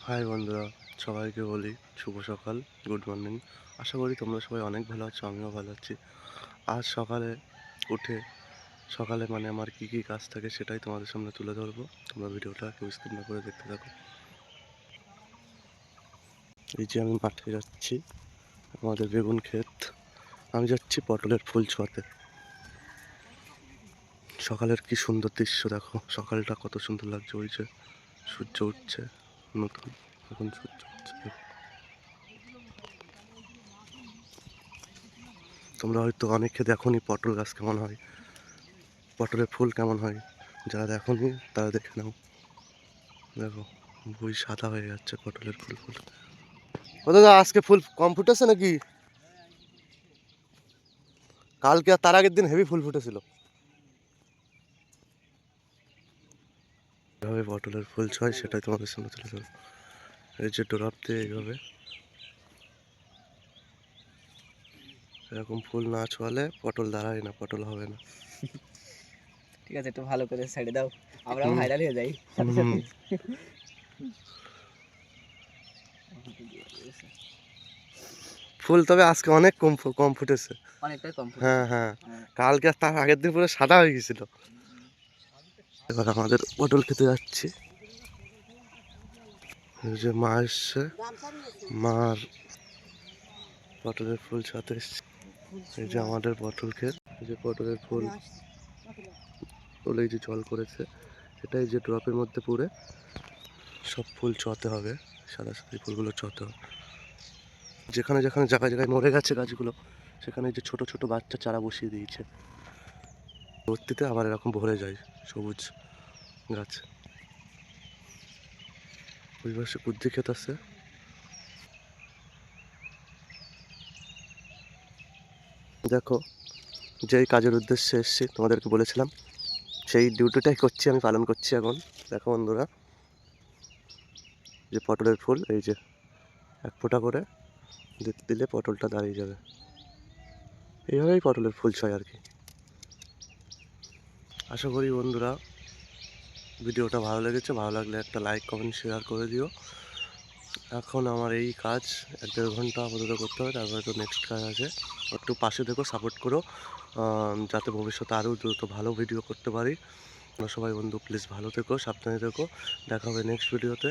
High বন্ধুরা, সবাইকে বলি শুভ সকাল, গুড মর্নিং। আশা করি তোমরা সবাই অনেক ভালো আছো, আমিও ভালো আছি। আজ সকালে উঠে মানে আমার কী কী কাজ থাকে সেটাই তোমাদের সামনে তুলে ধরবো। তোমরা ভিডিওটা কেউ স্কিপ না করে দেখতে থাকো। এই যে আমি মাঠে যাচ্ছি, আমাদের বেগুন ক্ষেত। আমি যাচ্ছি পটলের ফুল ছোঁয়াতে। সকালের কি সুন্দর দৃশ্য দেখো, সকালটা কত সুন্দর লাগছে। ওই যে সূর্য উঠছে, নতুন এখন সূর্য উঠছে। তোমরা হয়তো অনেকে দেখোনি পটল গাছ কেমন হয়, পটলের ফুল কেমন হয়। যারা দেখোনি তারা দেখে নাও। দেখো, বই সাদা হয়ে যাচ্ছে পটলের ফুল ফুল। ও দাদা, আজকে ফুল কম ফুটেছে নাকি? কালকে আর তার আগের দিন হেভি ফুল ফুটেছিল। এভাবে পটলের ফুল ছয় সেটাই তোমাদের সামনে তুলে ধরো। এই যে ডোরাপ দিয়ে এইভাবে এরকম ফুল না ছোঁয়ালে পটল দাঁড়ায় না, পটল হবে না। ঠিক আছে, একটু ভালো করে সাইডে দাও, আমরাও ভাইরাল হয়ে যাই সাথে হুম। সাথে। ফুল তবে আজকে অনেক কম ফুটেছে। অনেকটাই কম ফুটেছে। হ্যাঁ হ্যাঁ, কালকে আর তার আগের দিন পুরো সাদা হয়ে গেছিল। এবার আমাদের পটল খেতে যাচ্ছি। এই যে মা এসছে, মার পটলের ফুল সাথে এসছে। এই যে আমাদের পটল ক্ষেত, এই যে পটলের ফুল এই যে জল করেছে, এটাই যে ড্রপের মধ্যে পুরে সব ফুল চতে হবে, সাদা সাদা ফুলগুলো চতে হবে। যেখানে যেখানে জায়গায় জায়গায় মরে গেছে গাছগুলো, সেখানে যে ছোট ছোট বাচ্চা চারা বসিয়ে দিয়েছে। ভর্তিতে আবার এরকম ভরে যায় সবুজ গাছ। ওই পাশে কুদ্রি ক্ষেত আছে। দেখো, যেই কাজের উদ্দেশ্যে এসেছি তোমাদেরকে বলেছিলাম, সেই ডিউটিটাই করছি, আমি পালন করছি এখন। দেখো বন্ধুরা, যে পটলের ফুল এই যে এক ফোঁটা করে দিলে পটলটা দাঁড়িয়ে যাবে। এইভাবেই পটলের ফুল ছয় আর কি। আশা করি বন্ধুরা ভিডিওটা ভালো লেগেছে। ভালো লাগলে একটা লাইক কমেন্ট শেয়ার করে দিও। এখন আমার এই কাজ 1-1.5 ঘন্টা আপাতত করতে হবে, তারপরে তো নেক্সট কাজ আছে। একটু পাশে থেকো, সাপোর্ট করো, যাতে ভবিষ্যতে আরও দ্রুত ভালো ভিডিও করতে পারি। তোমরা সবাই বন্ধু প্লিজ ভালো থেকো, সাবধানে থেকো। দেখা হবে নেক্সট ভিডিওতে।